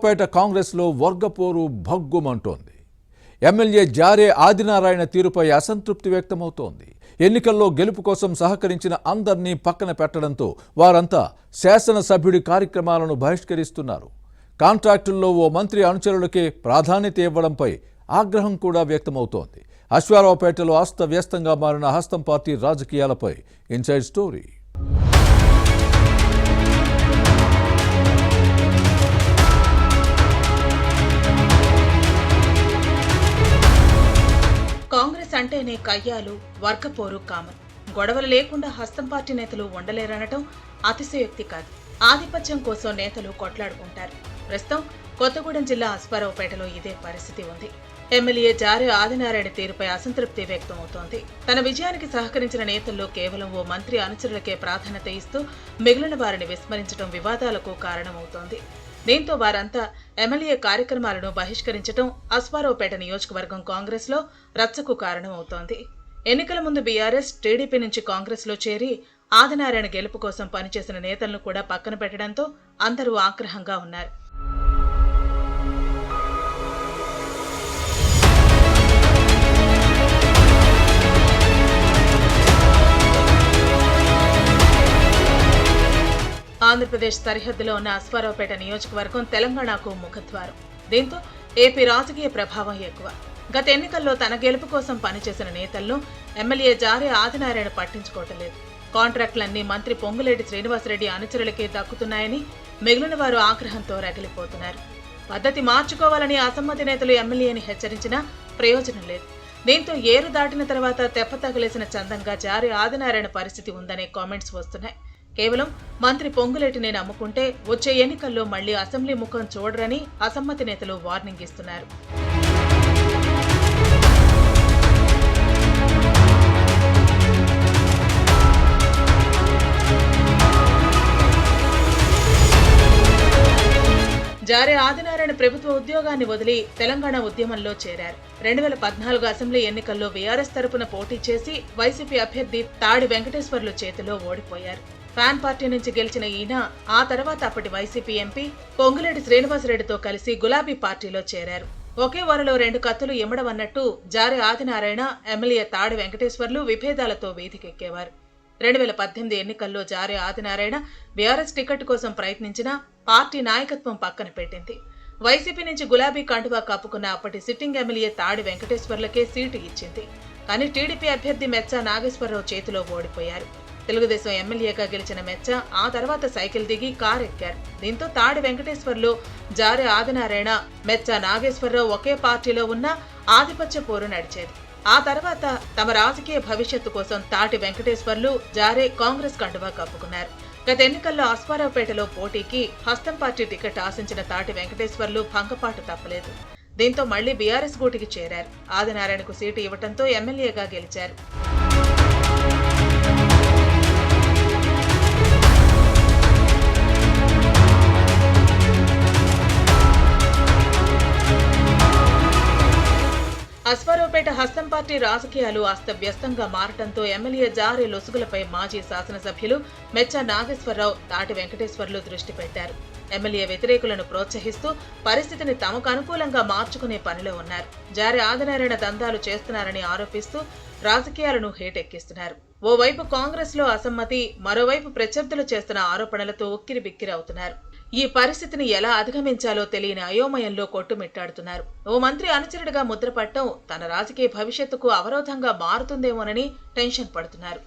పేట కాంగ్రెస్లో వర్గపోరు భగ్గుమంటోంది. ఎమ్మెల్యే జారే ఆదినారాయణ తీరుపై అసంతృప్తి వ్యక్తమవుతోంది. ఎన్నికల్లో గెలుపు కోసం సహకరించిన అందర్నీ పక్కన పెట్టడంతో వారంతా శాసనసభ్యుడి కార్యక్రమాలను బహిష్కరిస్తున్నారు. కాంట్రాక్టుల్లో ఓ మంత్రి అనుచరులకే ప్రాధాన్యత ఇవ్వడంపై ఆగ్రహం కూడా వ్యక్తమవుతోంది. అశ్వారావుపేటలో అస్తవ్యస్తంగా మారిన హస్తం పార్టీ రాజకీయాలపై ఇన్సైడ్ స్టోరీ. కాంగ్రెస్ అంటేనే కయ్యాలు, వర్గపోరు కామన్. గొడవలు లేకుండా హస్తం పార్టీ నేతలు ఉండలేరనటం అతిశయోక్తి కాదు. ఆధిపత్యం కోసం నేతలు కొట్లాడుకుంటారు. ప్రస్తుతం కొత్తగూడెం జిల్లా అశ్వారావుపేటలో ఇదే పరిస్థితి ఉంది. ఎమ్మెల్యే జారే ఆదినారాయణ తీరుపై అసంతృప్తి వ్యక్తమవుతోంది. తన విజయానికి సహకరించిన నేతల్లో కేవలం ఓ మంత్రి అనుచరులకే ప్రాధాన్యత ఇస్తూ మిగిలిన వారిని విస్మరించడం వివాదాలకు కారణమవుతోంది. దీంతో వారంతా ఎమ్మెల్యే కార్యక్రమాలను బహిష్కరించడం అశ్వారావుపేట నియోజకవర్గం కాంగ్రెస్ లో రచ్చకు కారణమవుతోంది. ఎన్నికల ముందు బీఆర్ఎస్, టీడీపీ నుంచి కాంగ్రెస్ లో చేరి ఆదినారాయణ గెలుపు కోసం పనిచేసిన నేతలను కూడా పక్కన పెట్టడంతో అందరూ ఆగ్రహంగా ఉన్నారు. ఆంధ్రప్రదేశ్ సరిహద్దులో ఉన్న అశ్వారావుపేట నియోజకవర్గం తెలంగాణకు ముఖద్వారం. దీంతో ఏపీ రాజకీయ ప్రభావం ఎక్కువ. గత ఎన్నికల్లో తన గెలుపు కోసం పనిచేసిన నేతలను ఎమ్మెల్యే జారే ఆదినారాయణ పట్టించుకోవటం లేదు. కాంట్రాక్టులన్నీ మంత్రి పొంగులేటి శ్రీనివాసరెడ్డి అనుచరులకే దక్కుతున్నాయని మిగిలిన వారు ఆగ్రహంతో రగిలిపోతున్నారు. పద్ధతి మార్చుకోవాలని అసమ్మతి నేతలు ఎమ్మెల్యేని హెచ్చరించినా ప్రయోజనం లేదు. దీంతో ఏరు దాటిన తర్వాత తెప్ప తగిలేసిన చందంగా జారే ఆదినారాయణ పరిస్థితి ఉందనే కామెంట్స్ వస్తున్నాయి. కేవలం మంత్రి పొంగులేటిని నమ్ముకుంటే వచ్చే ఎన్నికల్లో మళ్లీ అసెంబ్లీ ముఖం చూడరని అసమ్మతి నేతలు వార్నింగ్ ఇస్తున్నారు. జారే ఆదినారాయణ ప్రభుత్వ ఉద్యోగాన్ని వదిలి తెలంగాణ ఉద్యమంలో చేరారు. 2014 అసెంబ్లీ ఎన్నికల్లో బీఆర్ఎస్ తరపున పోటీ చేసి వైసీపీ అభ్యర్థి తాడి వెంకటేశ్వర్లు చేతిలో ఓడిపోయారు. ఫ్యాన్ పార్టీ నుంచి గెలిచిన ఈయన ఆ తర్వాత అప్పటి వైసీపీ ఎంపీ పొంగులేటి శ్రీనివాసరెడ్డితో కలిసి గులాబీ పార్టీలో చేరారు. ఒకే వరలో రెండు కత్తులు ఇమ్మడమన్నట్టు జారే ఆదినారాయణ, ఎమ్మెల్యే తాడి వెంకటేశ్వర్లు విభేదాలతో వీధికెక్కేవారు. 2018 ఎన్నికల్లో జారే ఆదినారాయణ బీఆర్ఎస్ టికెట్ కోసం ప్రయత్నించినా పార్టీ నాయకత్వం పక్కన పెట్టింది. వైసీపీ నుంచి గులాబీ కండువా కప్పుకున్న అప్పటి సిట్టింగ్ ఎమ్మెల్యే తాడి వెంకటేశ్వర్లకే సీటు ఇచ్చింది. కానీ టీడీపీ అభ్యర్థి మెచ్చా నాగేశ్వరరావు చేతిలో ఓడిపోయారు. తెలుగుదేశం ఎమ్మెల్యేగా గెలిచిన మెచ్చ ఆ తర్వాత సైకిల్ దిగి కారు ఎక్కారు. దీంతో తాడి వెంకటేశ్వర్లు, జారే ఆదినారాయణ, మెచ్చా నాగేశ్వరరావు ఒకే పార్టీలో ఉన్న ఆధిపత్య పోరు నడిచేది. ఆ తర్వాత తమ రాజకీయ భవిష్యత్తు కోసం తాటి వెంకటేశ్వర్లు, జారే కాంగ్రెస్ కండువా కప్పుకున్నారు. గత ఎన్నికల్లో అశ్వారావుపేటలో పోటీకి హస్తం పార్టీ టికెట్ ఆశించిన తాటి వెంకటేశ్వర్లు భంగపాటు తప్పలేదు. దీంతో మళ్లీ బీఆర్ఎస్ గూటికి చేరారు. ఆదినారాయణకు సీటు ఇవ్వడంతో ఎమ్మెల్యేగా గెలిచారు. అశ్వారావుపేట హస్తం పార్టీ రాజకీయాలు అస్తవ్యస్తంగా మారటంతో ఎమ్మెల్యే జారే లొసుగులపై మాజీ శాసనసభ్యులు మెచ్చా నాగేశ్వరరావు, తాటి వెంకటేశ్వర్లు దృష్టి పెట్టారు. ఎమ్మెల్యే వ్యతిరేకులను ప్రోత్సహిస్తూ పరిస్థితిని తమకు అనుకూలంగా మార్చుకునే పనిలో ఉన్నారు. జారే ఆదినారాయణ దందాలు చేస్తున్నారని ఆరోపిస్తూ రాజకీయాలను హేటెక్కిస్తున్నారు. ఓవైపు కాంగ్రెస్ లో అసమ్మతి, మరోవైపు ప్రత్యర్థులు చేస్తున్న ఆరోపణలతో ఉక్కిరిబిక్కిరి అవుతున్నారు. ఈ పరిస్థితిని ఎలా అధిగమించాలో తెలియని అయోమయంలో కొట్టుమిట్టాడుతున్నారు. ఓ మంత్రి అనుచరుడిగా ముద్రపట్టడం తన రాజకీయ భవిష్యత్తుకు అవరోధంగా మారుతుందేమోనని టెన్షన్ పడుతున్నారు.